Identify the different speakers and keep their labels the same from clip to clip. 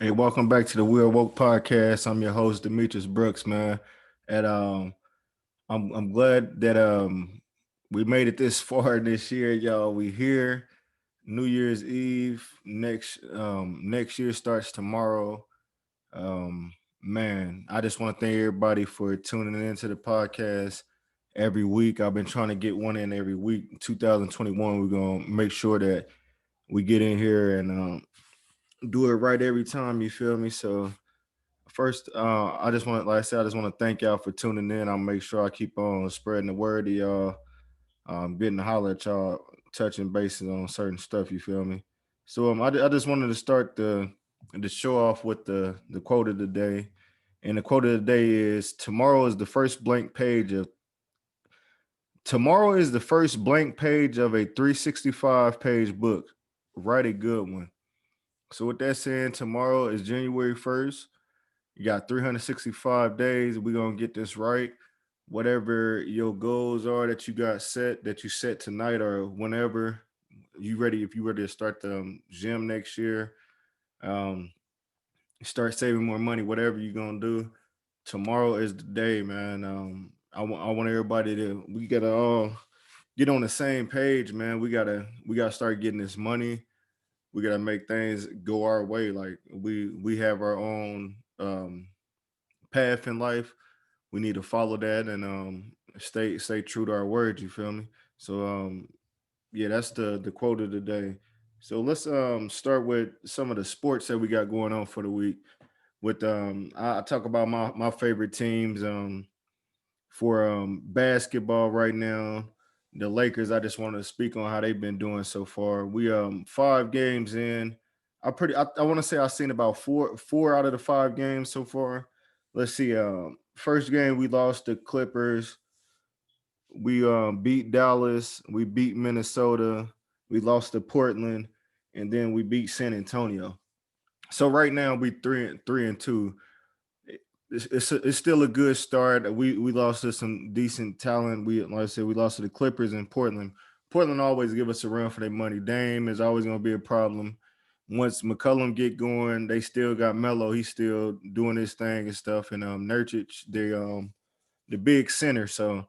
Speaker 1: Hey, welcome back to the We Are Woke podcast. I'm your host, Demetrius Brooks, man. And I'm glad that we made it this far this year, y'all. We here. New Year's Eve next year starts tomorrow. Man, I just want to thank everybody for tuning into the podcast every week. I've been trying to get one in every week. 2021, we're gonna make sure that we get in here and do it right every time. You feel me? So first, I just want, like I said, I just want to thank y'all for tuning in. I'll make sure I keep on spreading the word to y'all, getting to holler at y'all, touching bases on certain stuff. You feel me? So, I just wanted to start the show off with the quote of the day, and the quote of the day is: Tomorrow is the first blank page of a 365 page book. Write a good one. So, with that saying, tomorrow is January 1st. You got 365 days. We're gonna get this right. Whatever your goals are that you got set, that you set tonight or whenever you ready, if you ready to start the gym next year, um, start saving more money, whatever you're gonna do. Tomorrow is the day, man. I want everybody to we gotta all get on the same page, man. We gotta start getting this money. We gotta make things go our way. Like we have our own path in life. We need to follow that and stay true to our words. You feel me? So yeah, that's the quote of the day. So let's start with some of the sports that we got going on for the week. With I talk about my favorite teams. For basketball right now, the Lakers. I just want to speak on how they've been doing so far. We 5 games in. I want to say I've seen about four out of the 5 games so far. Let's see. First game we lost the Clippers. We beat Dallas. We beat Minnesota. We lost to Portland, and then we beat San Antonio. So right now we three and two. It's still a good start. We lost to some decent talent. We, like I said, we lost to the Clippers and Portland. Portland always give us a run for their money. Dame is always going to be a problem. Once McCollum get going, they still got Melo. He's still doing his thing and stuff. And Nurkic, the big center. So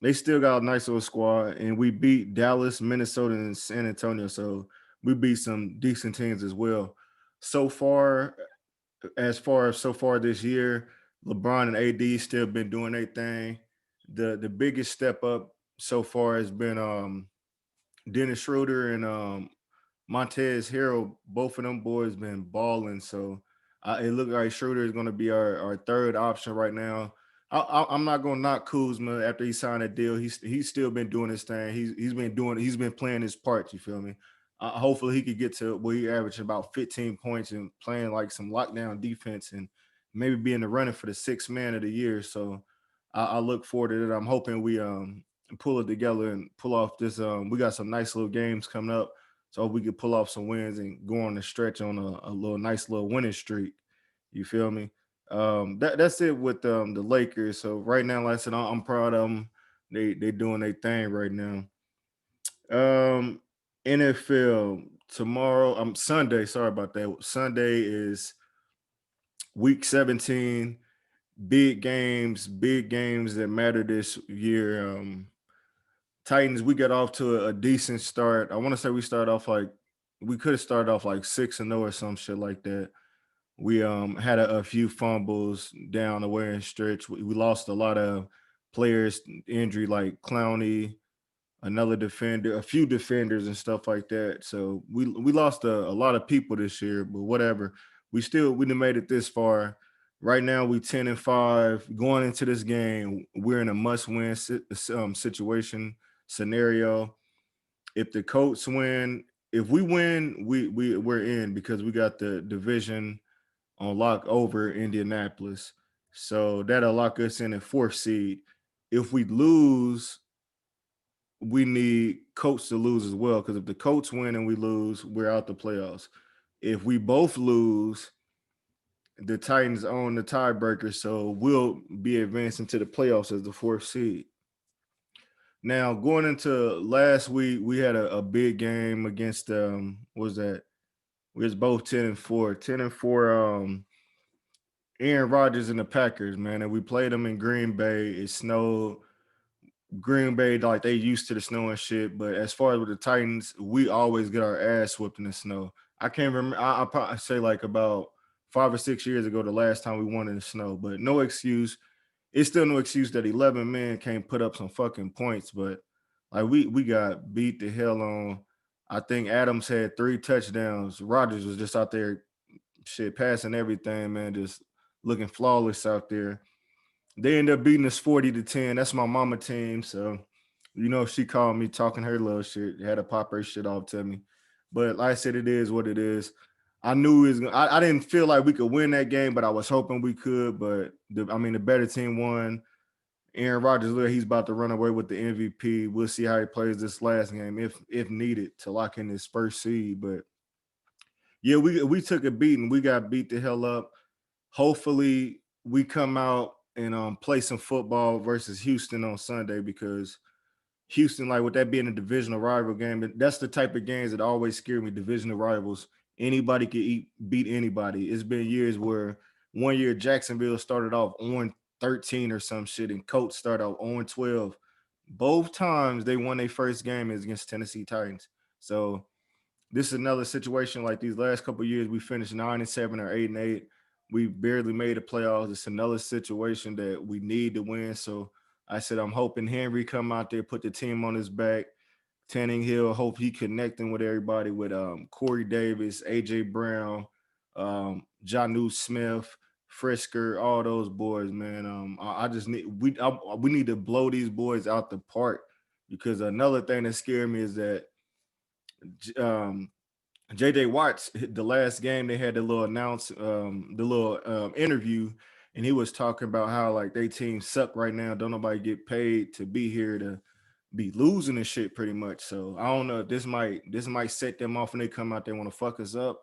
Speaker 1: they still got a nice little squad. And we beat Dallas, Minnesota, and San Antonio. So we beat some decent teams as well. So far, as far as so far this year, LeBron and AD still been doing their thing. The biggest step up so far has been Dennis Schroeder and Montez Harrell. Both of them boys been balling. So it looks like Schroeder is going to be our third option right now. I'm not going to knock Kuzma after he signed a deal. He's still been doing his thing. He's been playing his part. You feel me? Hopefully he could get to where he averaged about 15 points and playing like some lockdown defense and maybe be in the running for the sixth man of the year. So I look forward to it. I'm hoping we pull it together and pull off this. We got some nice little games coming up, so we could pull off some wins and go on the stretch on a little nice little winning streak. You feel me? That's it with the Lakers. So right now, like I said, I'm proud of them. They doing their thing right now. Um, NFL tomorrow. Sunday. Sorry about that. Sunday is week 17. Big games that matter this year. Titans, we got off to a decent start. I want to say we could have started off like 6-0 or some shit like that. We had a few fumbles down the way and stretch. We lost a lot of players injury like Clowney, another defender, a few defenders and stuff like that. So we lost a lot of people this year, but whatever. We done made it this far. Right now we 10-5. Going into this game, we're in a must-win situation scenario. If the Colts win, if we win, we're in because we got the division on lock over Indianapolis. So that'll lock us in at fourth seed. If we lose, we need Colts to lose as well. Because if the Colts win and we lose, we're out the playoffs. If we both lose, the Titans own the tiebreaker, so we'll be advancing to the playoffs as the fourth seed. Now, going into last week, we had a big game against what was that? We was both 10-4. 10-4. Aaron Rodgers and the Packers, man, and we played them in Green Bay. It snowed. Green Bay, like they used to the snow and shit. But as far as with the Titans, we always get our ass whooped in the snow. I can't remember. I probably say like about 5 or 6 years ago, the last time we won in the snow. But no excuse. It's still no excuse that 11 men can't put up some fucking points. But like we got beat the hell on. I think Adams had 3 touchdowns. Rodgers was just out there, shit, passing everything, man, just looking flawless out there. They end up beating us 40-10. That's my mama team. So, she called me talking her little shit, had to pop her shit off to me. But like I said, it is what it is. I knew it was, I didn't feel like we could win that game, but I was hoping we could. But the better team won. Aaron Rodgers, he's about to run away with the MVP. We'll see how he plays this last game if needed to lock in his first seed. But yeah, we took a beating. We got beat the hell up. Hopefully we come out and play some football versus Houston on Sunday, because Houston, like with that being a divisional rival game, that's the type of games that always scare me. Divisional rivals, anybody can beat anybody. It's been years where one year Jacksonville started off on 13 or some shit, and Colts started off on 12. Both times they won their first game is against Tennessee Titans. So this is another situation like these last couple of years. We finished 9-7 or 8-8. We barely made the playoffs. It's another situation that we need to win. So I said, I'm hoping Henry come out there, put the team on his back. Tanning Hill, hope he connecting with everybody, with Corey Davis, AJ Brown, Jonnu Smith, Frisker, all those boys, man. I just need we need to blow these boys out the park, because another thing that scared me is that um, JJ Watts, the last game they had the little interview, and he was talking about how like they team suck right now. Don't nobody get paid to be here, to be losing and shit pretty much. So I don't know if this might set them off when they come out there, want to fuck us up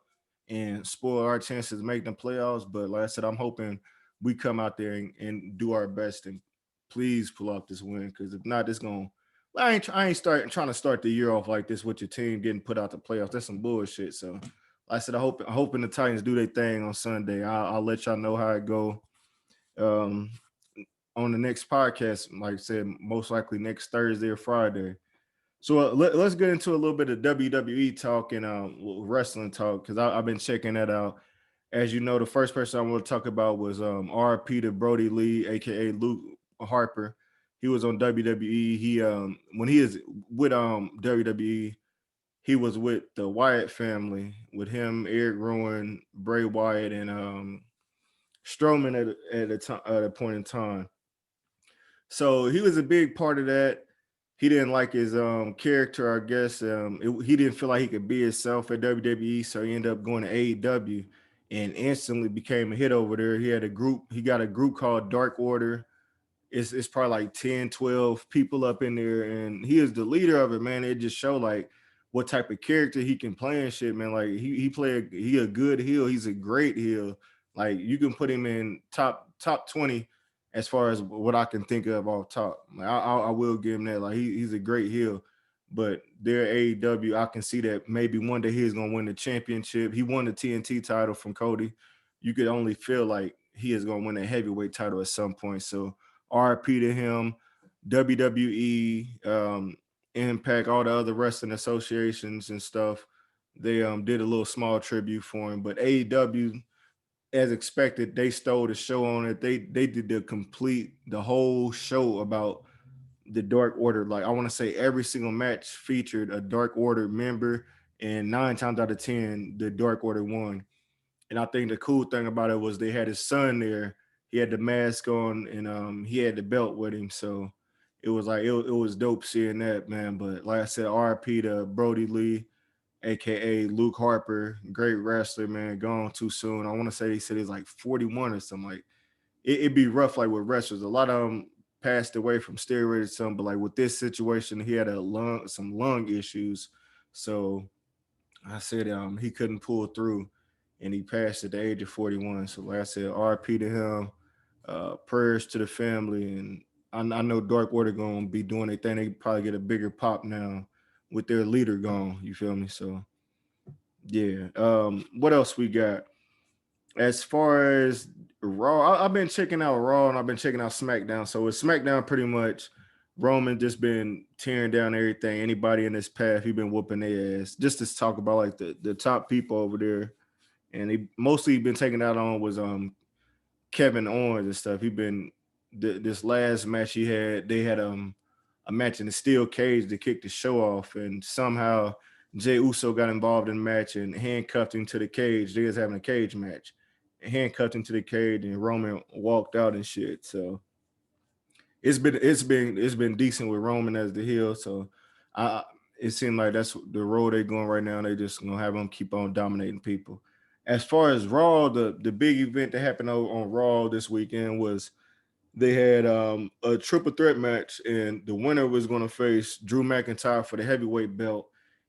Speaker 1: and spoil our chances to make them playoffs. But like I said, I'm hoping we come out there and do our best and please pull off this win, because if not, it's gonna. I ain't trying to start the year off like this with your team getting put out the playoffs. That's some bullshit. So, like I said, I'm hoping the Titans do their thing on Sunday. I'll let y'all know how it go um, on the next podcast. Like I said, most likely next Thursday or Friday. So let's get into a little bit of WWE talk and wrestling talk, because I've been checking that out. As you know, the first person I want to talk about was RP to Brodie Lee, aka Luke Harper. He was on WWE. He when he is with WWE, he was with the Wyatt family, with him, Eric Rowan, Bray Wyatt, and Strowman at a point in time. So he was a big part of that. He didn't like his character, I guess. He didn't feel like he could be himself at WWE, so he ended up going to AEW and instantly became a hit over there. He had a group. He got a group called Dark Order. It's probably like 10, 12 people up in there, and he is the leader of it, man. It just show like what type of character he can play and shit, man. Like he a good heel. He's a great heel. Like you can put him in top 20 as far as what I can think of off top. Like, I will give him that. Like he's a great heel. But their AEW, I can see that maybe one day he's gonna win the championship. He won the TNT title from Cody. You could only feel like he is gonna win a heavyweight title at some point. So RP to him. WWE, Impact, all the other wrestling associations and stuff, they did a little small tribute for him. But AEW, as expected, they stole the show on it. They did the whole show about the Dark Order. Like I want to say every single match featured a Dark Order member, and 9 times out of 10, the Dark Order won. And I think the cool thing about it was they had his son there. He had the mask on, and he had the belt with him. So it was like it was dope seeing that, man. But like I said, RP to Brodie Lee, aka Luke Harper, great wrestler, man. Gone too soon. I want to say he said he's like 41 or something. Like it'd be rough, like with wrestlers. A lot of them passed away from steroids or something, but like with this situation, he had some lung issues. So I said he couldn't pull through, and he passed at the age of 41. So like I said, RP to him, prayers to the family, and I know Dark Order gonna be doing their thing. They probably get a bigger pop now with their leader gone. You feel me? So Yeah. What else we got? As far as Raw, I've been checking out Raw and I've been checking out SmackDown. So with SmackDown, pretty much Roman just been tearing down everything. Anybody in his path, he been whooping their ass. Just to talk about like the top people over there, and he mostly been taking out on was Kevin Owens and stuff. He been this last match he had. They had a match in the steel cage to kick the show off, and somehow Jey Uso got involved in the match and handcuffed him to the cage. They was having a cage match, handcuffed him to the cage, and Roman walked out and shit. So it's been decent with Roman as the heel. So I it seemed like that's the road they're going right now. They just gonna have him keep on dominating people. As far as Raw, the big event that happened on Raw this weekend was they had a triple threat match, and the winner was going to face Drew McIntyre for the heavyweight belt.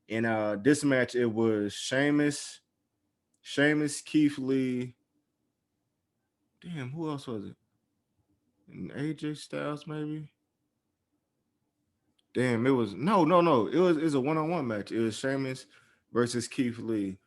Speaker 1: And this match, it was Sheamus, Keith Lee. Damn, who else was it? And AJ Styles, maybe. Damn, it was no. It was a one-on-one match. It was Sheamus versus Keith Lee,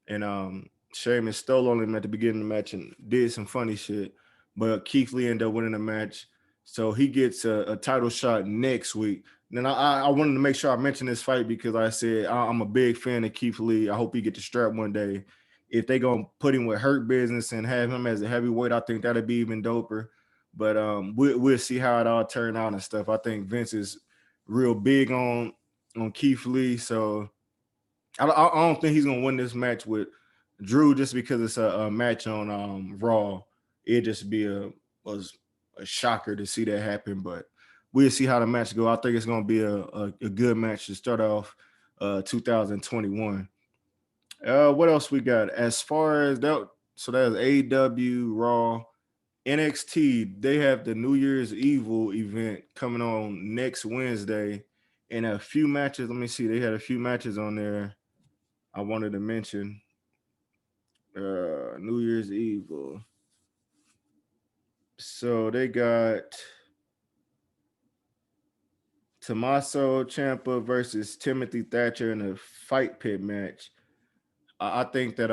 Speaker 1: and Sheamus stole on him at the beginning of the match and did some funny shit, but Keith Lee ended up winning the match, so he gets a title shot next week. And then I wanted to make sure I mentioned this fight because I said I'm a big fan of Keith Lee. I hope he get the strap one day. If they gonna put him with Hurt Business and have him as a heavyweight, I think that'd be even doper. But we'll see how it all turn out and stuff. I think Vince is real big on Keith Lee, so I don't think he's gonna win this match with Drew just because it's a match on Raw. It'd just be a shocker to see that happen, but we'll see how the match go. I think it's gonna be a good match to start off 2021. What else we got? As far as that, so that's AEW, Raw, NXT. They have the New Year's Evil event coming on next Wednesday, and a few matches. Let me see. They had a few matches on there. I wanted to mention New Year's Evil. So they got Tommaso Ciampa versus Timothy Thatcher in a fight pit match. I think that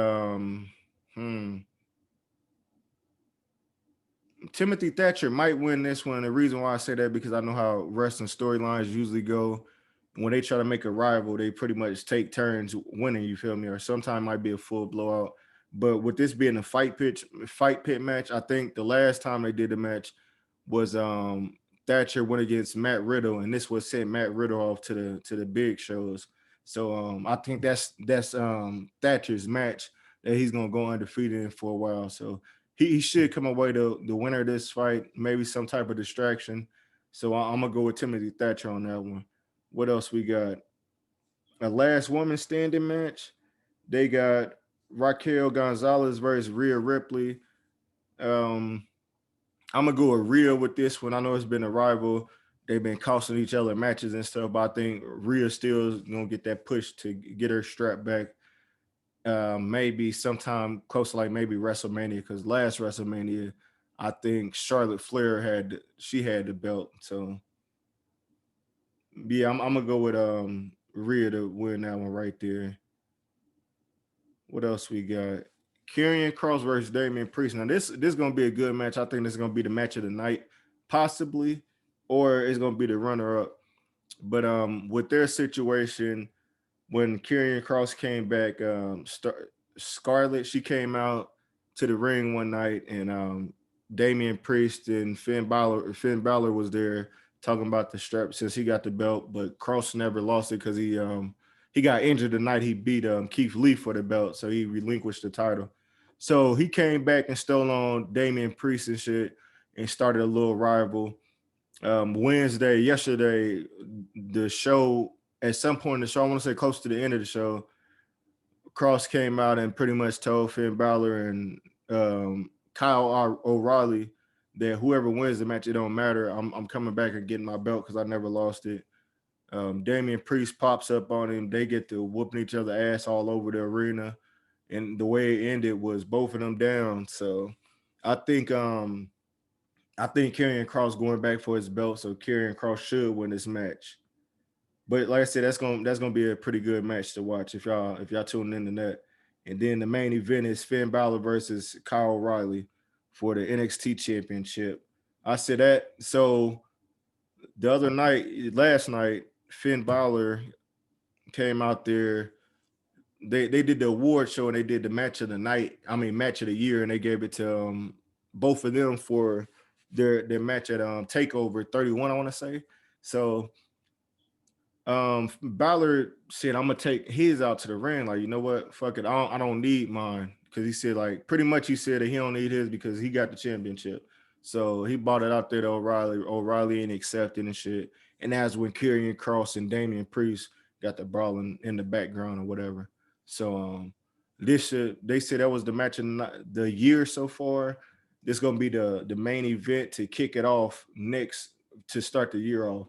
Speaker 1: Timothy Thatcher might win this one. The reason why I say that because I know how wrestling storylines usually go. When they try to make a rival, they pretty much take turns winning. You feel me? Or sometimes might be a full blowout. But with this being a fight pit match, I think the last time they did the match was Thatcher went against Matt Riddle, and this was sent Matt Riddle off to the big shows. So I think that's Thatcher's match that he's gonna go undefeated in for a while. So he should come away the winner of this fight, maybe some type of distraction. So I'm gonna go with Timothy Thatcher on that one. What else we got? A last woman standing match. They got Raquel Gonzalez versus Rhea Ripley. Um, I'm gonna go with Rhea with this one. I know it's been a rival. They've been costing each other matches and stuff, but I think Rhea still is gonna get that push to get her strap back. Maybe sometime close to like maybe WrestleMania, because last WrestleMania, I think Charlotte Flair had the belt. So yeah, I'm gonna go with Rhea to win that one right there. What else we got? Karrion Cross versus Damian Priest. Now this is gonna be a good match. I think this is gonna be the match of the night, possibly, or it's gonna be the runner up. But with their situation, when Karrion Cross came back, Scarlett, she came out to the ring one night, and Damian Priest and Finn Balor was there talking about the strap since he got the belt, but Cross never lost it because he got injured the night he beat Keith Lee for the belt, so he relinquished the title. So he came back and stole on Damian Priest and shit, and started a little rival. Yesterday, the show, at some point in the show, I want to say close to the end of the show, Cross came out and pretty much told Finn Balor and Kyle O'Reilly that whoever wins the match, it don't matter. I'm coming back and getting my belt because I never lost it. Damian Priest pops up on him. They get to whooping each other ass all over the arena. And the way it ended was both of them down. So I think Karrion Cross going back for his belt, so Karrion Cross should win this match. But like I said, that's gonna be a pretty good match to watch if y'all tuning into that. And then the main event is Finn Balor versus Kyle O'Reilly for the NXT championship. I said that. So the other night, last night, Finn Balor came out there. They did the award show and they did the match of the night. I mean, match of the year, and they gave it to both of them for their match at Takeover 31, I want to say. So Ballard said, I'm gonna take his out to the ring. Like, you know what? Fuck it. I don't need mine. Cause he said, like, pretty much he said that he don't need his because he got the championship. So he bought it out there to O'Reilly. O'Reilly ain't accepting and shit. And that's when Karrion Kross and Damian Priest got the brawl in the background or whatever. So they said that was the match of the year so far. This gonna be the main event to kick it off next to start the year off.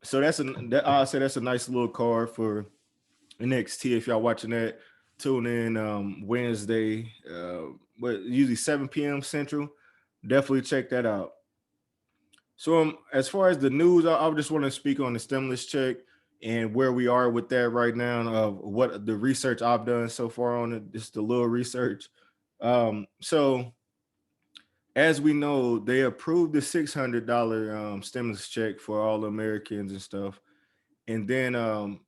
Speaker 1: So I'll say that's a nice little card for NXT. If y'all watching that, tune in Wednesday, usually 7 p.m. Central. Definitely check that out. So as far as the news, I just want to speak on the stimulus check and where we are with that right now, of what the research I've done so far on it. Just a little research. So as we know, they approved the $600 stimulus check for all Americans and stuff. And then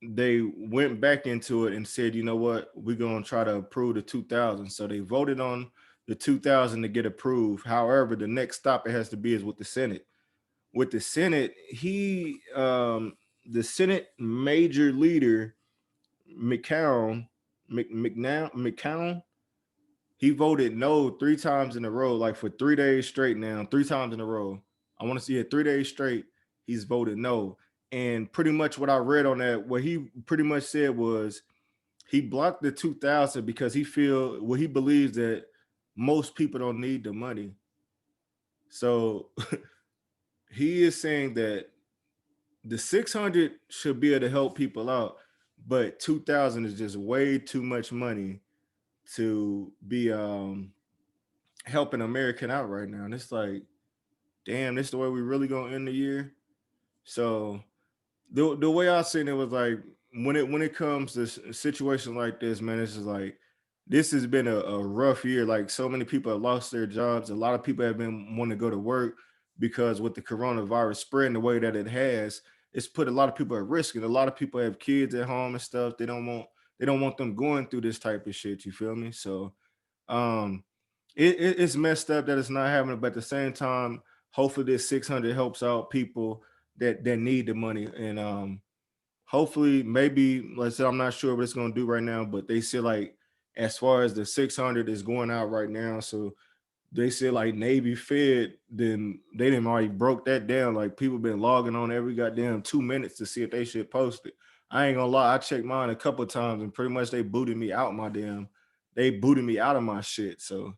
Speaker 1: they went back into it and said, you know what, we're going to try to approve the 2000. So they voted on the 2000 to get approved. However, the next stop it has to be is with the Senate. With the Senate, the Senate major leader, McCown, he voted no 3 times in a row, like for 3 days straight now, 3 times in a row. I want to see it 3 days straight. He's voted no. And pretty much what I read on that, what he pretty much said was he blocked the 2000 because he believes that most people don't need the money. So he is saying that the 600 should be able to help people out, but 2000 is just way too much money to be helping American out right now. And it's like, damn, this is the way we really gonna end the year. So the way I seen it was like, when it comes to situations like this, man, it's just like, this has been a rough year. Like, so many people have lost their jobs. A lot of people have been wanting to go to work because with the coronavirus spreading the way that it has, it's put a lot of people at risk. And a lot of people have kids at home and stuff. They don't want them going through this type of shit. You feel me? So um it's messed up that it's not happening, but at the same time, hopefully this 600 helps out people that need the money. And hopefully, maybe, let's say, I'm not sure what it's going to do right now, but they say, like, as far as the 600 is going out right now, so they said like Navy Fed, then they didn't already broke that down. Like, people been logging on every goddamn 2 minutes to see if they should post it. I ain't gonna lie, I checked mine a couple of times and pretty much they booted me out they booted me out of my shit. So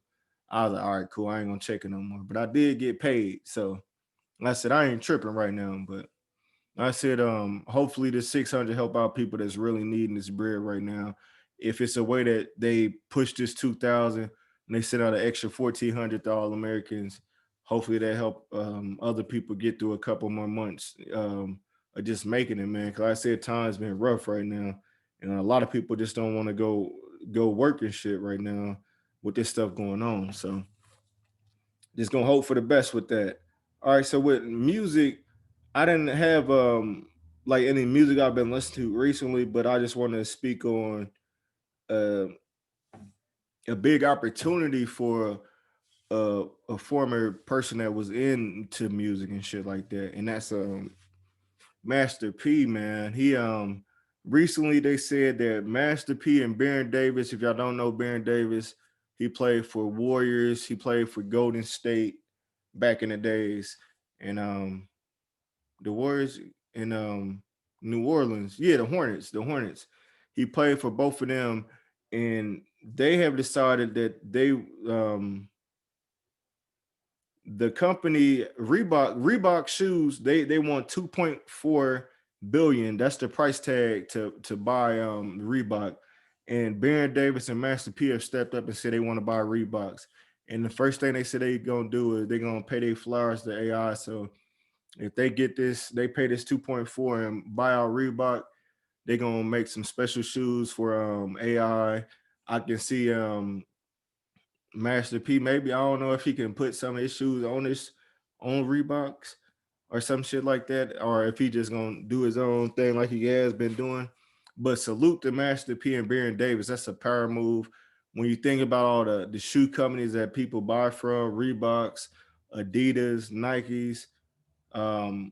Speaker 1: I was like, all right, cool, I ain't gonna check it no more. But I did get paid. So like I said, I ain't tripping right now, but I said, hopefully the 600 help out people that's really needing this bread right now. If it's a way that they push this 2000 and they send out an extra 1400 to all Americans, hopefully that help other people get through a couple more months of just making it, man. Cause I said time's been rough right now. And a lot of people just don't want to go work and shit right now with this stuff going on. So just gonna hope for the best with that. All right, so with music, I didn't have like any music I've been listening to recently, but I just want to speak on uh, a big opportunity for a former person that was into music and shit like that, and that's Master P, man. He recently they said that Master P and Baron Davis, if y'all don't know Baron Davis, he played for Warriors, he played for Golden State back in the days, and the Warriors in New Orleans. Yeah, the Hornets. He played for both of them, and they have decided that the company Reebok shoes, they want 2.4 billion. That's the price tag to buy Reebok. And Baron Davis and Master P have stepped up and said they want to buy Reeboks. And the first thing they said they gonna do is they're gonna pay their flowers to AI. So if they get this, they pay this 2.4 and buy out Reebok. they're gonna make some special shoes for AI. I can see Master P. Maybe I don't know if he can put some of his shoes on his own Reeboks or some shit like that, or if he just gonna do his own thing like he has been doing. But salute to Master P and Baron Davis. That's a power move. When you think about all the shoe companies that people buy from, Reeboks, Adidas, Nikes,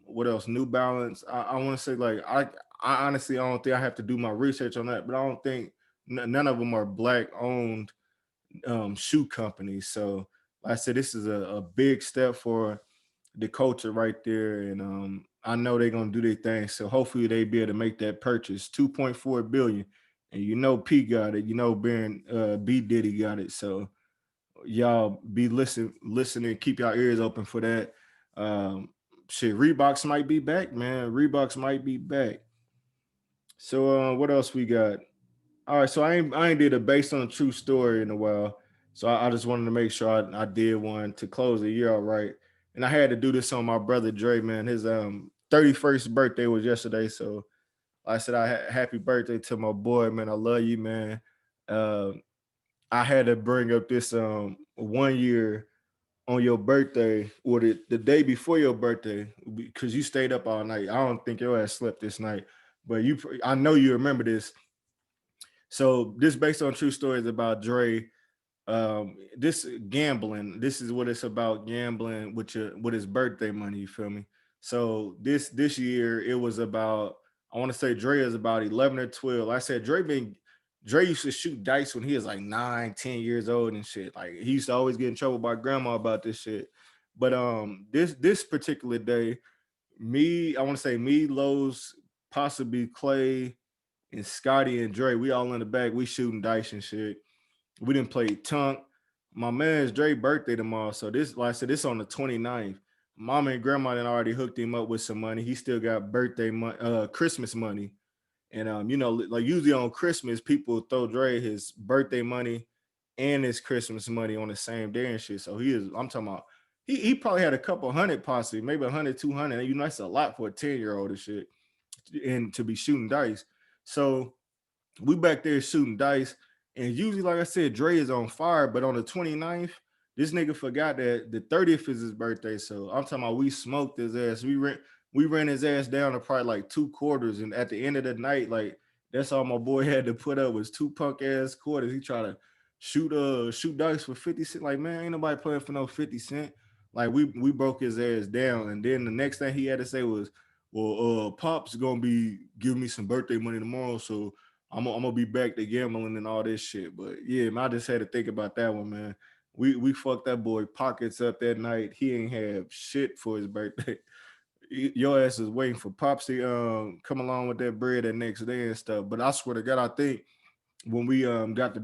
Speaker 1: what else? New Balance. I want to say like I honestly I don't think I have to do my research on that, but I don't think none of them are black owned shoe companies. So like I said, this is a big step for the culture right there. And I know they're gonna do their thing. So hopefully they be able to make that purchase. 2.4 billion. And you know P got it, you know Baron B Diddy got it. So y'all be listening, keep y'all ears open for that. Um shit, Reeboks might be back, man. Reeboks might be back. So what else we got? All right, so I ain't did a based on a true story in a while, so I just wanted to make sure I did one to close the year all right, and I had to do this on my brother Dre, man. His 31st birthday was yesterday, so like I said happy birthday to my boy, man. I love you, man. Uh, I had to bring up this 1 year on your birthday or the day before your birthday because you stayed up all night. I don't think your ass slept this night, but I know you remember this. So this based on true stories about Dre. This gambling. This is what it's about, gambling with his birthday money. You feel me? So this year it was about. I want to say Dre is about 11 or 12. I said Dre used to shoot dice when he was like 9, 10 years old and shit. Like he used to always get in trouble by grandma about this shit. But this particular day, I want to say me, Lowe's, possibly Clay, and Scotty and Dre, we all in the back. We shooting dice and shit. We didn't play tunk. My man's Dre birthday tomorrow. So this, like I said, this on the 29th. Mama and grandma then already hooked him up with some money. He still got birthday money, Christmas money. And like usually on Christmas, people throw Dre his birthday money and his Christmas money on the same day and shit. So I'm talking about he probably had a couple hundred possibly, maybe 100, 200. You know, that's a lot for a 10-year-old and shit. And to be shooting dice. So we back there shooting dice. And usually, like I said, Dre is on fire. But on the 29th, this nigga forgot that the 30th is his birthday. So I'm talking about we smoked his ass. We ran his ass down to probably like 2 quarters. And at the end of the night, like that's all my boy had to put up was 2 punk ass quarters. He tried to shoot dice for 50 cents. Like, man, ain't nobody playing for no 50 cent. Like we broke his ass down. And then the next thing he had to say was, well, Pop's gonna be giving me some birthday money tomorrow. So I'm gonna be back to gambling and all this shit. But yeah, man, I just had to think about that one, man. We fucked that boy pockets up that night. He ain't have shit for his birthday. Your ass is waiting for Pops to come along with that bread that next day and stuff. But I swear to God, I think when we got to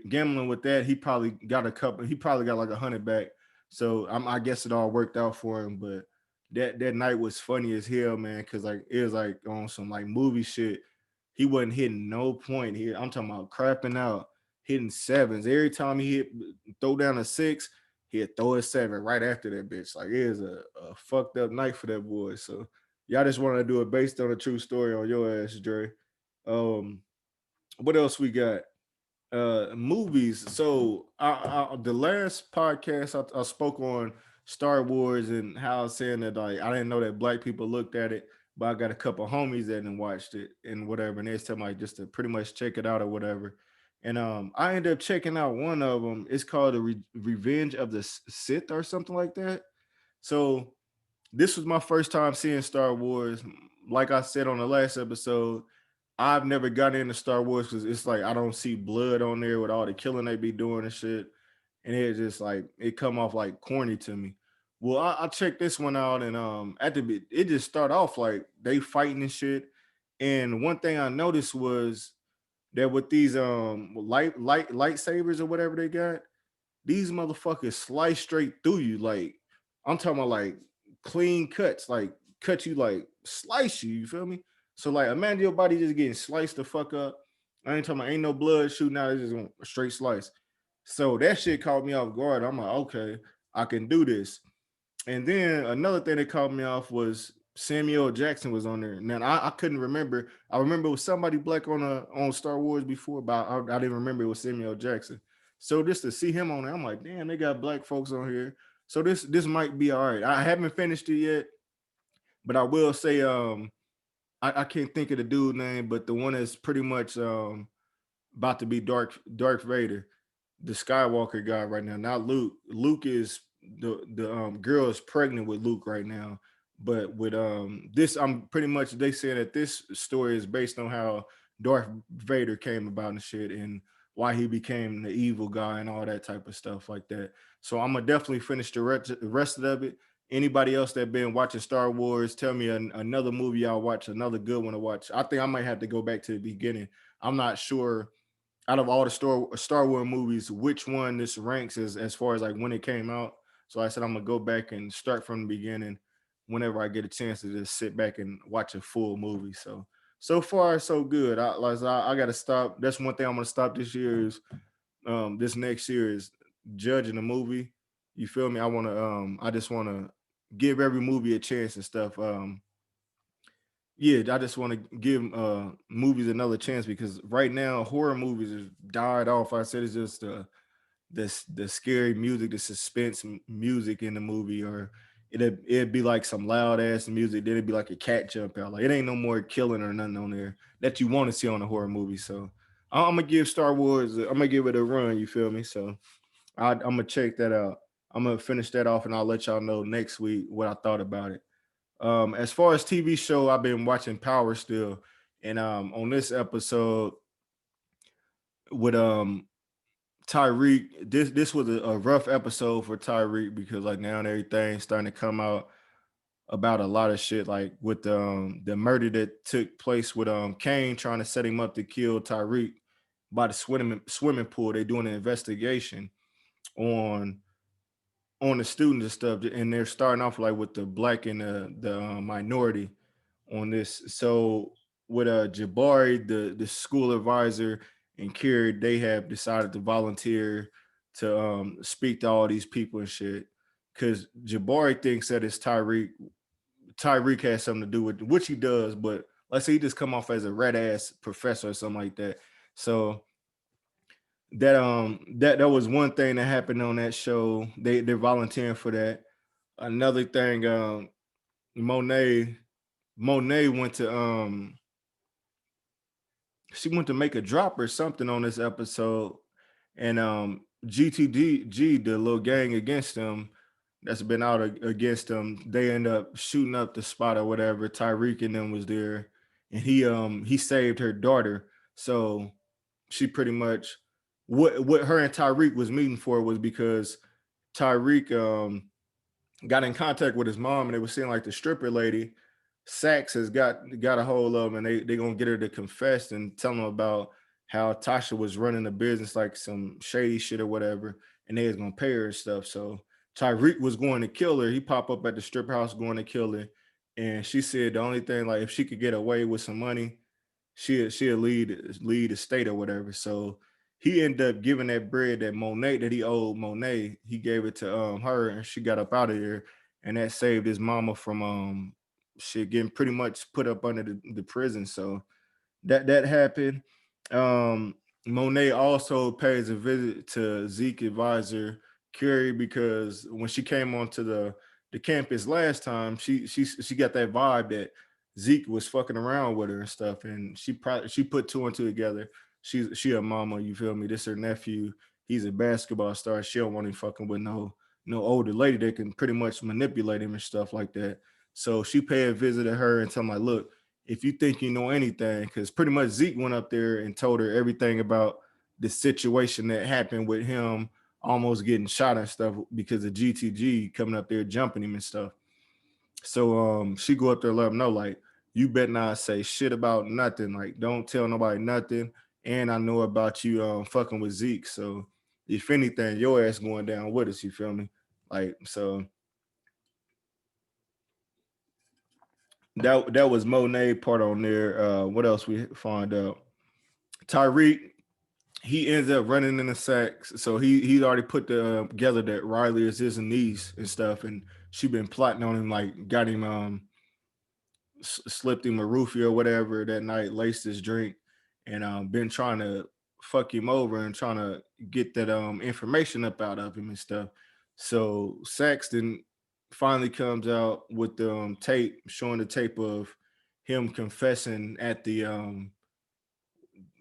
Speaker 1: gambling with that, he probably got a couple. He probably got like 100 back. So I guess it all worked out for him. But that night was funny as hell, man. Because like it was like on some like movie shit. He wasn't hitting no point here. I'm talking about crapping out, hitting sevens every time he hit throw down a six. He'd throw a seven right after that bitch. Like it is a fucked up night for that boy. So y'all just want to do it based on a true story on your ass, Dre. Um, what else we got? Movies. So the last podcast I spoke on Star Wars and how I was saying that like I didn't know that black people looked at it, but I got a couple homies that didn't watched it and whatever, and they tell me like just to pretty much check it out or whatever. And I ended up checking out one of them. It's called the Revenge of the Sith or something like that. So this was my first time seeing Star Wars. Like I said on the last episode, I've never gotten into Star Wars because it's like I don't see blood on there with all the killing they be doing and shit. And it just like it come off like corny to me. Well, I checked this one out and at the it just start off like they fighting and shit. And one thing I noticed was that with these lightsabers or whatever they got, these motherfuckers slice straight through you. Like I'm talking about like clean cuts, like cut you like slice you. You feel me? So like imagine your body just getting sliced the fuck up. I ain't talking about ain't no blood shooting out. It's just a straight slice. So that shit caught me off guard. I'm like, okay, I can do this. And then another thing that caught me off was Samuel Jackson was on there. Now I couldn't remember. I remember it was somebody black on Star Wars before, but I didn't remember it was Samuel Jackson. So just to see him on there, I'm like, damn, they got black folks on here. So this might be all right. I haven't finished it yet, but I will say I can't think of the dude name, but the one that's pretty much about to be Darth Vader, the Skywalker guy right now. Not Luke. Luke is the girl is pregnant with Luke right now. But with this, I'm pretty much they said that this story is based on how Darth Vader came about and shit, and why he became the evil guy and all that type of stuff like that. So I'm gonna definitely finish the rest of it. Anybody else that been watching Star Wars, tell me another movie I'll watch, another good one to watch. I think I might have to go back to the beginning. I'm not sure out of all the Star Wars movies, which one this ranks as far as like when it came out. So I said I'm gonna go back and start from the beginning whenever I get a chance to just sit back and watch a full movie. So far so good. I gotta stop. That's one thing I'm gonna stop this year is this next year is judging a movie. You feel me? I just wanna give every movie a chance and stuff. Yeah, I just want to give movies another chance because right now horror movies have died off. I said it's just the scary music, the suspense music in the movie, or it'd be like some loud ass music. Then it'd be like a cat jump out. Like it ain't no more killing or nothing on there that you want to see on a horror movie. So I'm gonna give Star Wars. I'm gonna give it a run. You feel me? So I'm gonna check that out. I'm gonna finish that off, and I'll let y'all know next week what I thought about it. As far as TV show, I've been watching Power still, and on this episode with Tyreek, this was a rough episode for Tyreek because like now everything's starting to come out about a lot of shit, like with the murder that took place with Kane trying to set him up to kill Tyreek by the swimming pool. They're doing an investigation on the students and stuff, and they're starting off like with the black and the minority on this. So with Jabari, the school advisor, and Kira, they have decided to volunteer to speak to all these people and shit. Because Jabari thinks that it's Tyreek. Tyreek has something to do with which he does, but let's say he just come off as a red ass professor or something like that. So that was one thing that happened on that show. They're volunteering for that. Another thing, Monet Monet went to she went to make a drop or something on this episode, and GTDG, the little gang against them that's been out against them, they end up shooting up the spot or whatever. Tyreek and them was there, and he saved her daughter. So she pretty much what her and Tyreek was meeting for was because Tyreek got in contact with his mom, and they were seeing like the stripper lady Sachs has got a hold of him, and they gonna get her to confess and tell them about how Tasha was running the business like some shady shit or whatever, and they was gonna pay her and stuff. So Tyreek was going to kill her. He popped up at the strip house going to kill her, and she said the only thing, like, if she could get away with some money, she'll lead the state or whatever. So he ended up giving that bread that Monet that he owed Monet. He gave it to her, and she got up out of there, and that saved his mama from shit getting pretty much put up under the prison. So that happened. Monet also pays a visit to Zeke advisor Carrie because when she came onto the campus last time, she got that vibe that Zeke was fucking around with her and stuff, and she put two and two together. She a mama, you feel me? This her nephew. He's a basketball star. She don't want him fucking with no older lady that can pretty much manipulate him and stuff like that. So she paid a visit to her and tell him like, look, if you think you know anything, because pretty much Zeke went up there and told her everything about the situation that happened with him almost getting shot and stuff because of GTG coming up there jumping him and stuff. So she go up there and let him know, like, you better not say shit about nothing. Like, don't tell nobody nothing. And I know about you fucking with Zeke. So if anything, your ass going down with us, you feel me? Like, so that was Monet part on there. What else we find out? Tyreek, he ends up running in the sacks. So he's already put together that Riley is his niece and stuff, and she been plotting on him, like got him slipped him a roofie or whatever that night, laced his drink, and been trying to fuck him over and trying to get that information up out of him and stuff. So Saxton finally comes out with the tape, showing the tape of him confessing at the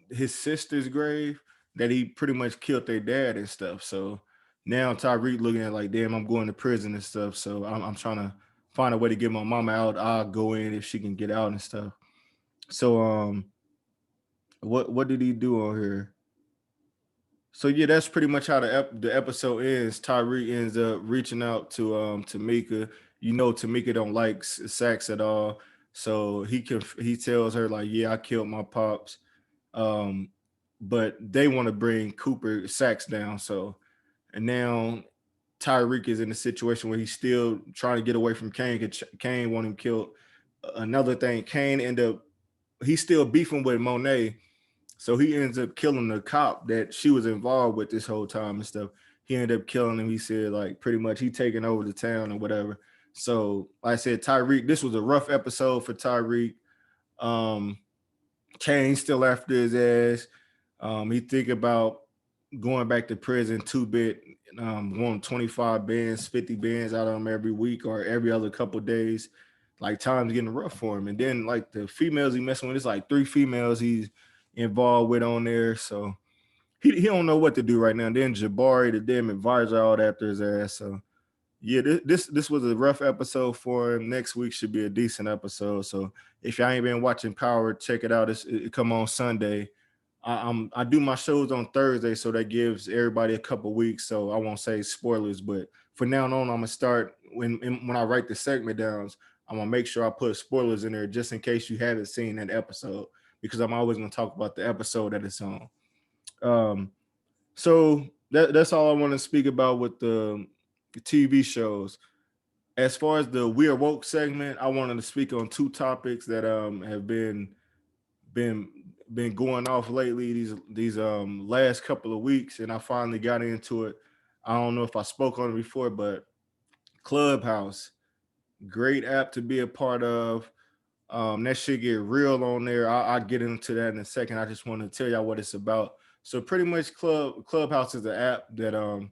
Speaker 1: his sister's grave that he pretty much killed their dad and stuff. So now Tyreek looking at like, damn, I'm going to prison and stuff. So I'm trying to find a way to get my mama out. I'll go in if she can get out and stuff. So what did he do on here? So yeah, that's pretty much how the episode ends. Tyreek ends up reaching out to Tamika. You know, Tamika don't like Sax at all. So he tells her like, yeah, I killed my pops. Um, but they want to bring Cooper Sax down. So and now Tyreek is in a situation where he's still trying to get away from Kane because Kane want him killed. Another thing, Kane end up he's still beefing with Monet, so he ends up killing the cop that she was involved with this whole time and stuff. He ended up killing him. He said like pretty much he taking over the town or whatever. So like I said, Tyreek, this was a rough episode for Tyreek. Um, Kane still after his ass. He think about going back to prison 2-bit, wanting 25 bands, 50 bands out of him every week or every other couple days. Like time's getting rough for him. And then like the females he messing with, it's like 3 females he's involved with on there. So he don't know what to do right now. And then Jabari, the damn advisor, out after his ass. So yeah, this was a rough episode for him. Next week should be a decent episode. So if y'all ain't been watching Power, check it out. It come on Sunday. I do my shows on Thursday, so that gives everybody a couple weeks. So I won't say spoilers, but for now on, I'm gonna start when I write the segment downs. I'm gonna make sure I put spoilers in there just in case you haven't seen that episode, because I'm always gonna talk about the episode that it's on. Um, so that's all I want to speak about with the TV shows. As far as the We Are Woke segment, I wanted to speak on 2 topics that have been been going off lately these last couple of weeks, and I finally got into it. I don't know if I spoke on it before, but Clubhouse, great app to be a part of. That shit get real on there. I'll get into that in a second. I just want to tell y'all what it's about. So pretty much Clubhouse is an app that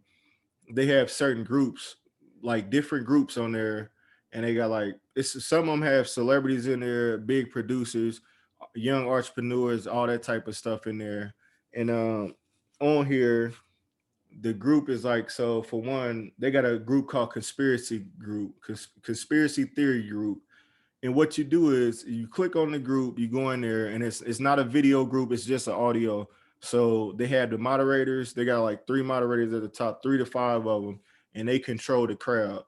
Speaker 1: they have certain groups, like different groups on there, and they got like some of them have celebrities in there, big producers, young entrepreneurs, all that type of stuff in there. And on here, the group is like, so for one, they got a group called Conspiracy Theory Group. And what you do is you click on the group, you go in there, and it's not a video group, it's just an audio. So they have the moderators, they got like 3 moderators at the top, 3 to 5 of them, and they control the crowd.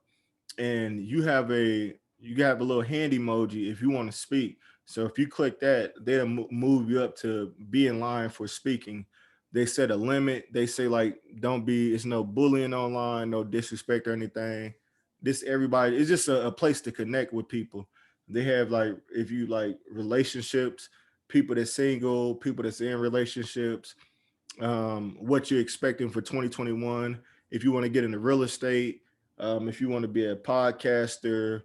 Speaker 1: And you have a little hand emoji if you want to speak. So if you click that, they'll move you up to be in line for speaking. They set a limit. They say like, don't be, it's no bullying online, no disrespect or anything. This everybody, it's just a place to connect with people. They have like, if you like relationships, people that's single, people that's in relationships, what you're expecting for 2021. If you want to get into real estate, if you want to be a podcaster,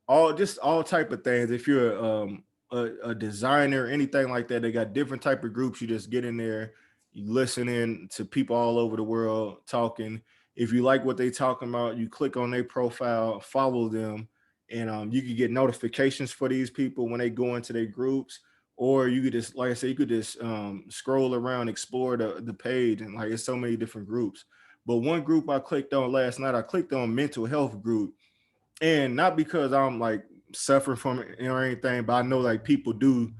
Speaker 1: all type of things. If you're a designer, anything like that, they got different type of groups. You just get in there, you listen in to people all over the world talking. If you like what they talking about, you click on their profile, follow them, and you can get notifications for these people when they go into their groups. Or you could just, like I said, you could just scroll around, explore the page, and like it's so many different groups. But one group I clicked on last night, I clicked on mental health group, and not because I'm like suffering from it or anything, but I know like people do,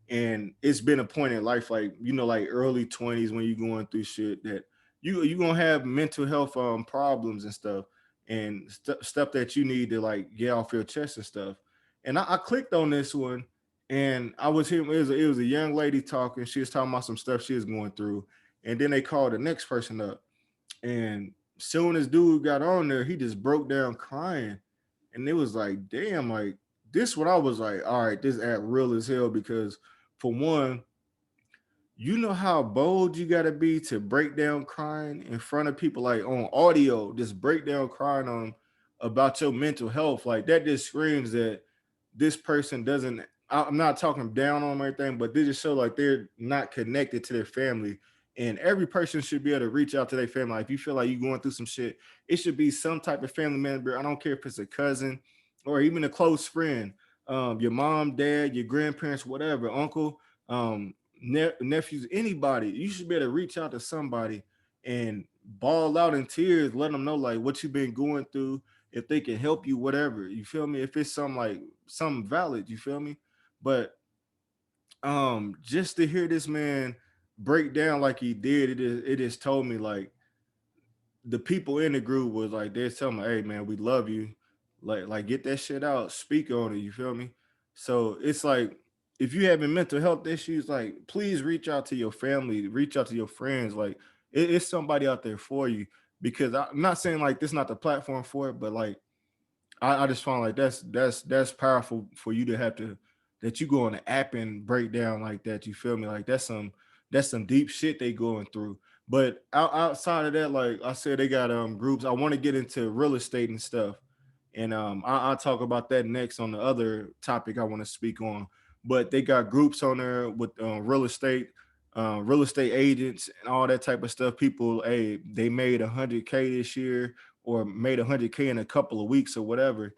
Speaker 1: and it's been a point in life, like like early 20s when you're going through shit that you gonna have mental health problems and stuff, and stuff that you need to like get off your chest and stuff. And I clicked on this one, and I was hearing it was a young lady talking. She was talking about some stuff she was going through, and then they called the next person up, and soon as dude got on there, he just broke down crying. And it was like, damn, like this what I was like, all right, this app real as hell, because for one, you know how bold you gotta be to break down crying in front of people, like on audio, just break down crying on about your mental health. Like that just screams that this person doesn't, I'm not talking down on them or anything, but they just show like they're not connected to their family. And every person should be able to reach out to their family. Like if you feel like you're going through some shit, it should be some type of family member. I don't care if it's a cousin or even a close friend, your mom, dad, your grandparents, whatever, uncle, nephews, anybody. You should be able to reach out to somebody and ball out in tears, let them know like what you've been going through, if they can help you, whatever. You feel me? If it's something like something valid, you feel me? But just to hear this man break down like he did, it just told me like the people in the group was like they're telling me, hey man, we love you. Like get that shit out, speak on it, you feel me? So it's like if you having mental health issues, like please reach out to your family, reach out to your friends. Like it's somebody out there for you. Because I'm not saying like this is not the platform for it, but like I just found like that's powerful for you to have to that you go on the app and break down like that. You feel me? Like that's some deep shit they going through. But outside of that, like I said, they got groups. I want to get into real estate and stuff, and I'll talk about that next on the other topic I want to speak on. But they got groups on there with real estate agents and all that type of stuff. People, hey, they made 100K this year or made 100K in a couple of weeks or whatever,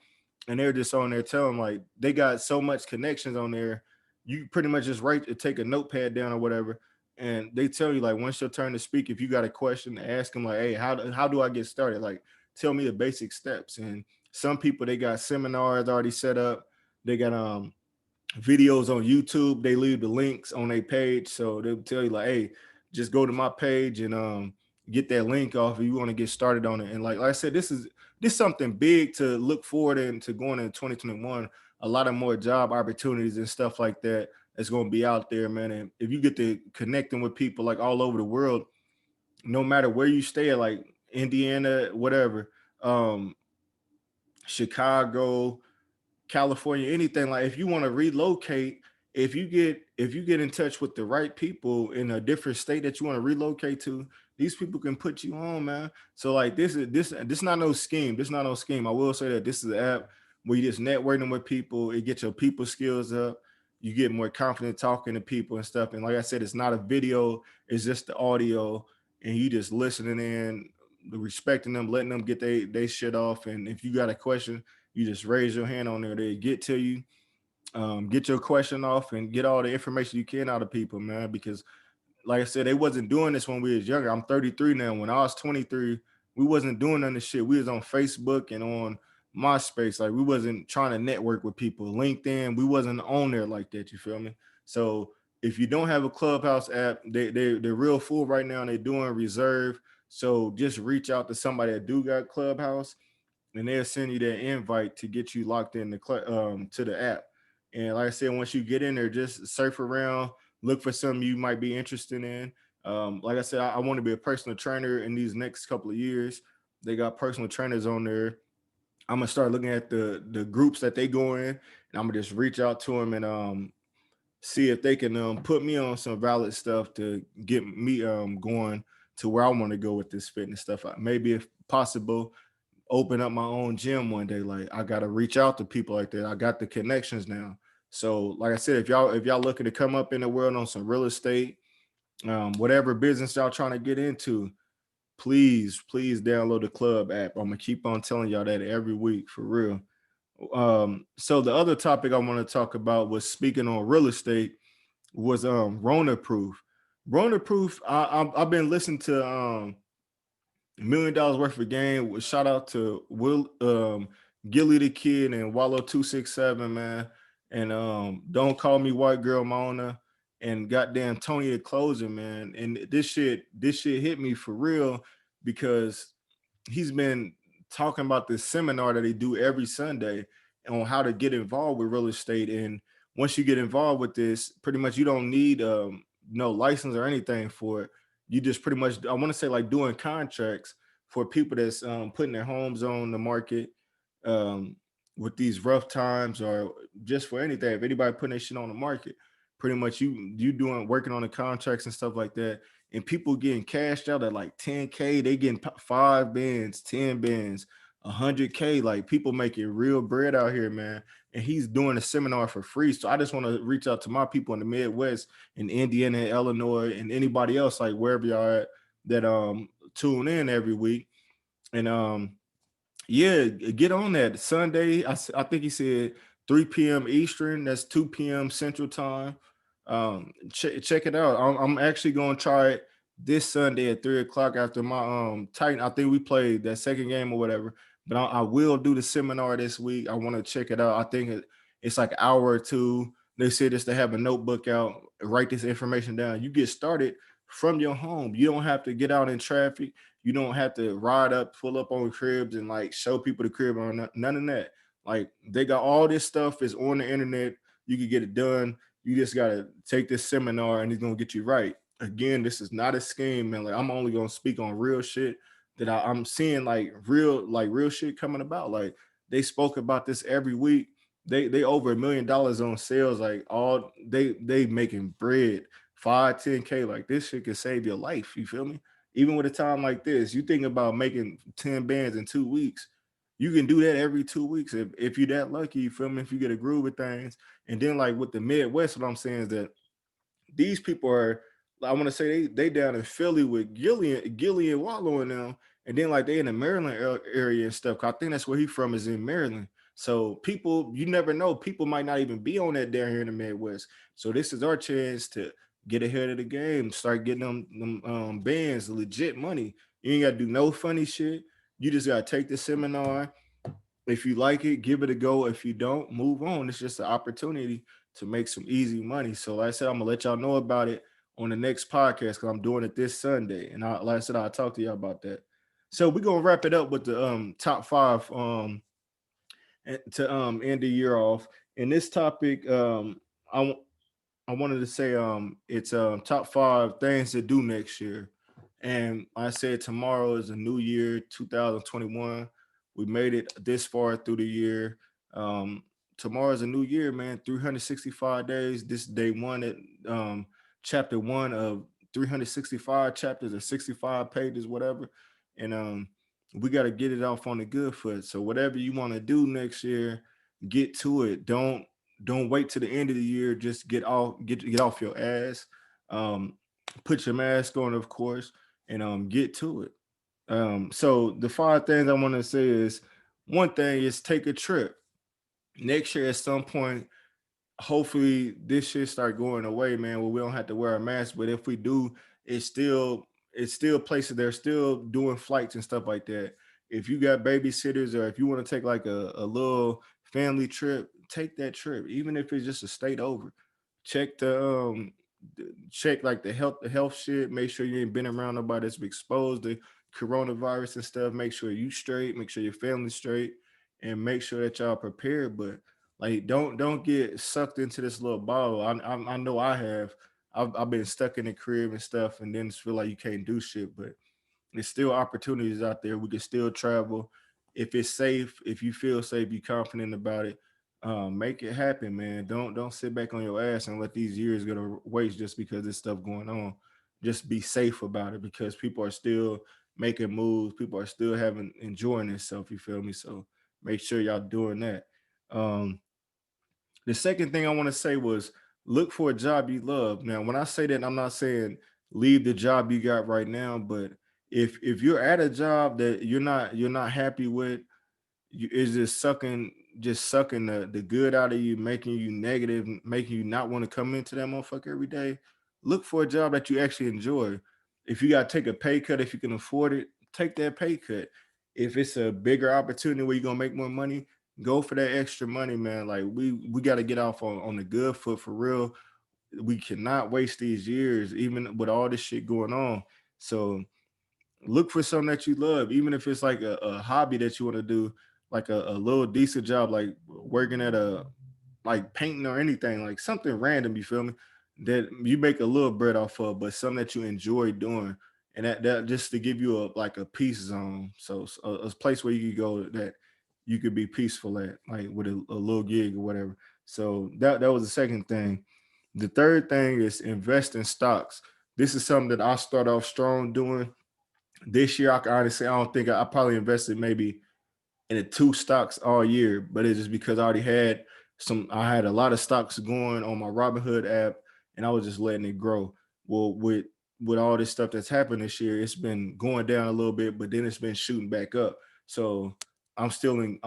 Speaker 1: and they're just on there telling like they got so much connections on there. You pretty much just write, take a notepad down or whatever, and they tell you like once your turn to speak, if you got a question, ask them like, hey, how do I get started? Like, tell me the basic steps. And some people they got seminars already set up. They got videos on YouTube. They leave the links on their page, so they'll tell you like, "Hey, just go to my page and get that link off if you want to get started on it." And like I said, this something big to look forward into going in 2021. A lot of more job opportunities and stuff like that is going to be out there, man. And if you get to connecting with people like all over the world, no matter where you stay, like Indiana, whatever, um, Chicago, California, anything, like if you want to relocate, if you get in touch with the right people in a different state that you want to relocate to, these people can put you on, man. So like this not no scheme. This not no scheme. I will say that this is an app where you just networking with people. It gets your people skills up. You get more confident talking to people and stuff. And like I said, it's not a video. It's just the audio, and you just listening in, respecting them, letting them get they shit off. And if you got a question, you just raise your hand on there. They get to you, get your question off, and get all the information you can out of people, man. Because, like I said, they wasn't doing this when we was younger. I'm 33 now. When I was 23, we wasn't doing none of this shit. We was on Facebook and on MySpace. Like we wasn't trying to network with people. LinkedIn, we wasn't on there like that. You feel me? So if you don't have a Clubhouse app, they're real full right now. And they're doing reserve. So just reach out to somebody that do got Clubhouse, and they'll send you that invite to get you locked in to the app. And like I said, once you get in there, just surf around, look for something you might be interested in. Like I said, I want to be a personal trainer in these next couple of years. They got personal trainers on there. I'm gonna start looking at the groups that they go in, and I'm gonna just reach out to them and see if they can put me on some valid stuff to get me going to where I want to go with this fitness stuff. Maybe if possible, open up my own gym one day. Like I gotta reach out to people like that. I got the connections now. So like I said, if y'all looking to come up in the world on some real estate, whatever business y'all trying to get into, please download the club app. I'm gonna keep on telling y'all that every week for real. So the other topic I want to talk about was speaking on real estate was RonaProof. RonaProof, I've been listening to $1 million worth of game. Shout out to Will Gilly the Kid and Wallow 267, man. And Don't Call Me White Girl Mona and goddamn Tony the Closer, man. And this shit hit me for real because he's been talking about this seminar that they do every Sunday on how to get involved with real estate. And once you get involved with this, pretty much you don't need no license or anything for it. You just pretty much, I want to say, like doing contracts for people that's putting their homes on the market um, with these rough times, or just for anything. If anybody putting their shit on the market, pretty much you doing working on the contracts and stuff like that, and people getting cashed out at like 10K. They getting 5 bands, 10 bands, 100K. Like people making real bread out here, man. and he's doing a seminar for free. So I just want to reach out to my people in the Midwest, in Indiana, Illinois, and anybody else, like wherever y'all at, that tune in every week. And yeah, get on that Sunday. I think he said 3 p.m. Eastern. That's 2 p.m. Central Time. Check it out. I'm actually gonna try it this Sunday at 3 o'clock after my Titan. I think we played that second game or whatever. But I will do the seminar this week. I want to check it out. I think it's like an hour or two. They said just to have a notebook out, write this information down. You get started from your home. You don't have to get out in traffic. You don't have to ride up, pull up on cribs and like show people the crib or none of that. Like they got all this stuff is on the internet. You can get it done. You just gotta take this seminar and it's gonna get you right. Again, this is not a scheme, man. Like I'm only gonna speak on real shit that I'm seeing like real shit coming about. Like they spoke about this every week. They over $1 million on sales. Like all they making bread, 5-10K. Like this shit could save your life. You feel me? Even with a time like this, you think about making 10 bands in 2 weeks. You can do that every 2 weeks if you're that lucky, you feel me? If you get a groove with things. And then like with the Midwest, what I'm saying is that these people are, I want to say they down in Philly with Gillian Wallow and them, and then like they in the Maryland area and stuff. I think that's where he from, is in Maryland. So people, you never know, people might not even be on that down here in the Midwest. So this is our chance to get ahead of the game, start getting them bands legit money. You ain't got to do no funny shit. You just got to take the seminar. If you like it, give it a go. If you don't, move on. It's just an opportunity to make some easy money. So like I said, I'm gonna let y'all know about it on the next podcast because I'm doing it this Sunday. And like I said, I'll talk to y'all about that. So we're gonna wrap it up with the top five to end the year off. And this topic, I I wanted to say it's top five things to do next year. And I said tomorrow is a new year, 2021. We made it this far through the year. Um, Tomorrow is a new year, man. 365 days. This is day one at chapter one of 365 chapters or 65 pages, whatever. And we got to get it off on the good foot. So whatever you want to do next year, get to it. Don't wait to the end of the year. Just get off your ass. Um, put your mask on, of course, and get to it. So the five things I want to say is, one thing is take a trip next year at some point. Hopefully this shit start going away, man, where we don't have to wear a mask. But if we do, it's still places they're still doing flights and stuff like that. If you got babysitters or if you want to take like a little family trip, take that trip, even if it's just a state over. Check check like the health shit. Make sure you ain't been around nobody that's exposed to coronavirus and stuff. Make sure you straight, make sure your family's straight, and make sure that y'all prepared. But like, don't get sucked into this little ball. I know I have. I've been stuck in the crib and stuff, and then just feel like you can't do shit. But there's still opportunities out there. We can still travel if it's safe. If you feel safe, be confident about it. Make it happen, man. Don't sit back on your ass and let these years go to waste just because there's stuff going on. Just be safe about it because people are still making moves. People are still having enjoying themselves. You feel me? So make sure y'all doing that. Um, the second thing I want to say was look for a job you love. Now, when I say that, I'm not saying leave the job you got right now, but if you're at a job that you're not happy with, it's just sucking the good out of you, making you negative, making you not want to come into that motherfucker every day. Look for a job that you actually enjoy. If you got to take a pay cut, if you can afford it, take that pay cut. If it's a bigger opportunity where you're gonna make more money, go for that extra money, man. Like we got to get off on the good foot for real. We cannot waste these years, even with all this shit going on. So look for something that you love, even if it's like a hobby that you want to do, like a little decent job, like working at a like painting or anything, like something random, you feel me? That you make a little bread off of, but something that you enjoy doing. And that just to give you a peace zone. So a place where you could go that you could be peaceful at, like with a little gig or whatever. So that was the second thing. The third thing is invest in stocks. This is something that I start off strong doing. This year, I can honestly, I don't think I probably invested maybe in the two stocks all year, but it's just because I already had I had a lot of stocks going on my Robinhood app, and I was just letting it grow. Well, with all this stuff that's happened this year, it's been going down a little bit, but then it's been shooting back up. So I'm still in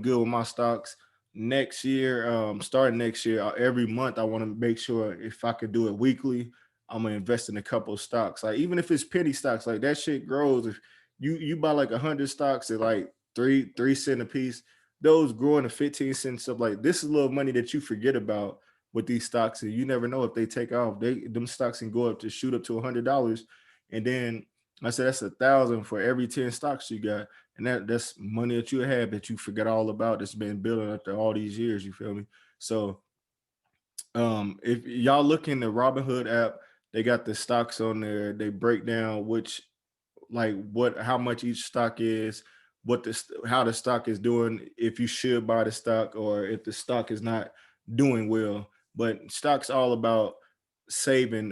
Speaker 1: good with my stocks. Next year, starting next year, every month I want to make sure if I could do it weekly, I'm gonna invest in a couple of stocks. Like even if it's penny stocks, like that shit grows. If you buy like 100 stocks at like three cent a piece, those growing to 15 cents, stuff like this is a little money that you forget about with these stocks, and you never know if they take off. Them stocks can go up to shoot up to $100, and then I said that's 1,000 for every 10 stocks you got, and that's money that you have that you forget all about that's been building up to all these years. You feel me? So if y'all look in the Robinhood app, they got the stocks on there. They break down which like what how much each stock is, how the stock is doing, if you should buy the stock or if the stock is not doing well. But stocks all about saving,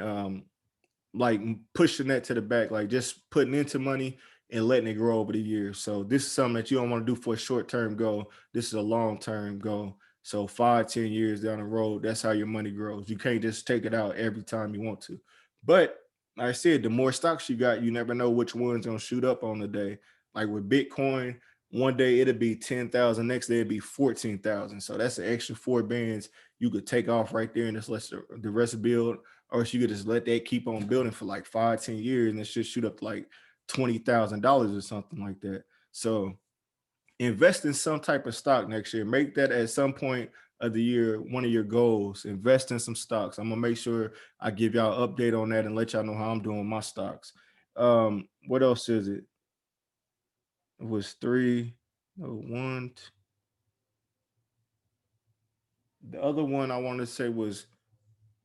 Speaker 1: like pushing that to the back, like just putting into money and letting it grow over the years. So this is something that you don't want to do for a short-term goal. This is a long-term goal. So 5, 10 years down the road, that's how your money grows. You can't just take it out every time you want to. But like I said, the more stocks you got, you never know which one's gonna shoot up on the day. Like with Bitcoin, one day it'll be 10,000, next day it'll be 14,000. So that's an extra 4 bands you could take off right there and just let the rest build, or you could just let that keep on building for like 5, 10 years and it should shoot up to like $20,000 or something like that. So invest in some type of stock next year. Make that at some point of the year one of your goals. Invest in some stocks. I'm gonna make sure I give y'all an update on that and let y'all know how I'm doing with my stocks. What else is it? It was three, no, one. The other one I want to say was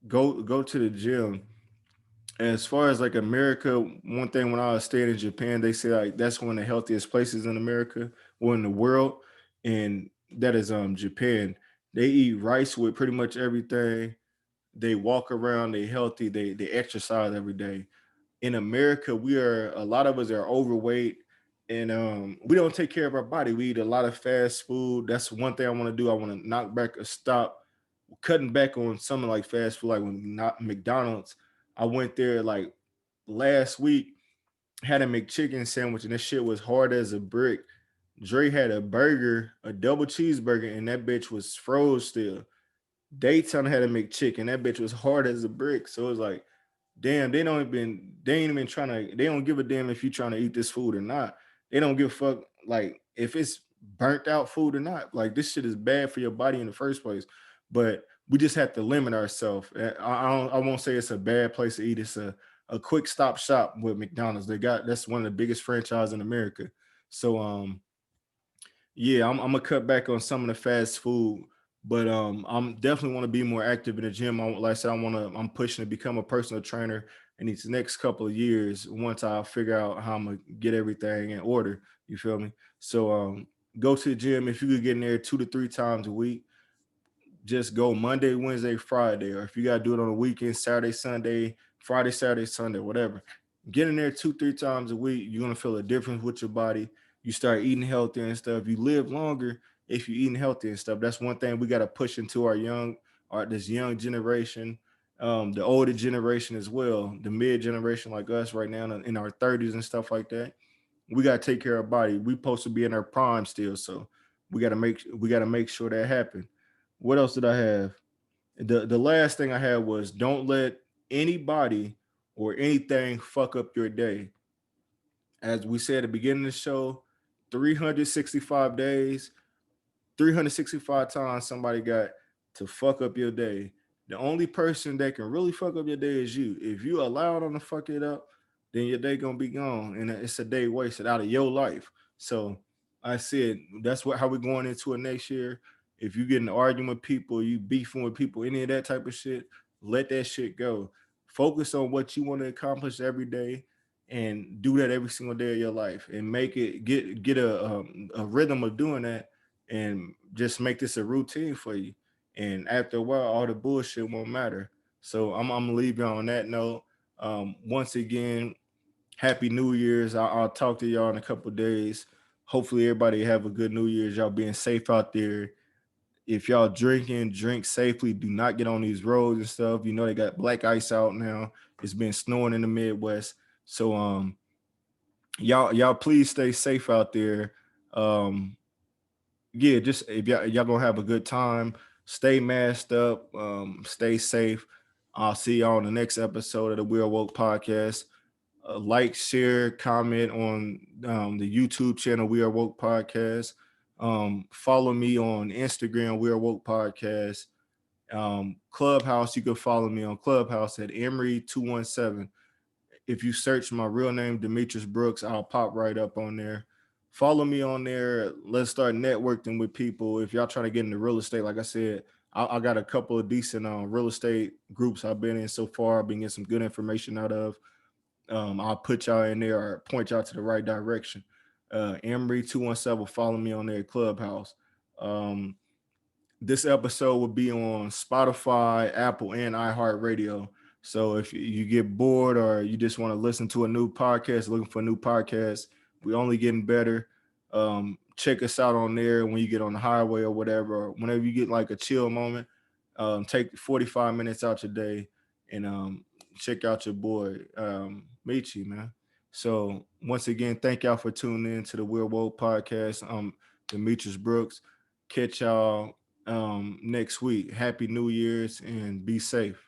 Speaker 1: go to the gym. As far as like America, one thing when I was staying in Japan, they say like that's one of the healthiest places in America or in the world, and that is Japan. They eat rice with pretty much everything. They walk around, they healthy, they exercise every day. In America, a lot of us are overweight, and we don't take care of our body. We eat a lot of fast food. That's one thing I want to do. I want to knock back a stop cutting back on something like fast food, like when not McDonald's. I went there like last week, had a McChicken sandwich, and that shit was hard as a brick. Dre had a burger, a double cheeseburger, and that bitch was froze still. Daytona had a McChicken, that bitch was hard as a brick. So it was like, damn, they ain't even trying to, they don't give a damn if you trying to eat this food or not. They don't give a fuck like if it's burnt out food or not. Like this shit is bad for your body in the first place. But we just have to limit ourselves. I won't say it's a bad place to eat. It's a quick stop shop with McDonald's. That's one of the biggest franchises in America. So yeah, I'm gonna cut back on some of the fast food, but I'm definitely want to be more active in the gym. Like I said, I'm pushing to become a personal trainer in these next couple of years. Once I figure out how I'm gonna get everything in order, you feel me? So go to the gym if you could get in there 2 to 3 times a week. Just go Monday, Wednesday, Friday, or if you gotta do it on the weekend, Saturday, Sunday, Friday, Saturday, Sunday, whatever. Get in there 2, 3 times a week. You're gonna feel a difference with your body. You start eating healthier and stuff. You live longer if you're eating healthy and stuff. That's one thing we gotta push into this young generation, the older generation as well, the mid generation like us right now in our 30s and stuff like that. We gotta take care of our body. We supposed to be in our prime still, so we gotta make sure that happen. What else did I have? The last thing I had was don't let anybody or anything fuck up your day. As we said at the beginning of the show, 365 days, 365 times somebody got to fuck up your day. The only person that can really fuck up your day is you. If you allow them to fuck it up, then your day gonna be gone, and it's a day wasted out of your life. So I said that's how we're going into it next year. If you get an argument with people, you beefing with people, any of that type of shit, let that shit go. Focus on what you want to accomplish every day, and do that every single day of your life, and make it get a rhythm of doing that, and just make this a routine for you. And after a while, all the bullshit won't matter. So I'm gonna leave you on that note. Once again, happy New Year's. I'll talk to y'all in a couple of days. Hopefully, everybody have a good New Year's. Y'all being safe out there. if y'all drinking, drink safely. Do not get on these roads and stuff. You know, they got black ice out now. It's been snowing in the Midwest. So y'all please stay safe out there. Yeah, just if y'all gonna have a good time, stay masked up, stay safe. I'll see y'all on the next episode of the We Are Woke podcast. Like, share, comment on the YouTube channel We Are Woke Podcast. Follow me on Instagram, We Are Woke Podcast. Clubhouse, you can follow me on Clubhouse at Emery217. If you search my real name, Demetrius Brooks, I'll pop right up on there. Follow me on there. Let's start networking with people. If y'all trying to get into real estate, like I said, I got a couple of decent real estate groups I've been in so far. I've been getting some good information out of. I'll put y'all in there or point y'all to the right direction. Emery217, follow me on their Clubhouse. This episode will be on Spotify, Apple, and iHeartRadio. So if you get bored or you just want to listen to a new podcast, looking for a new podcast, we're only getting better. Check us out on there when you get on the highway or whatever, or whenever you get like a chill moment. Take 45 minutes out your day and check out your boy, Michi, man. So once again, thank y'all for tuning in to the We're Woke podcast. Demetrius Brooks. Catch y'all next week. Happy New Year's and be safe.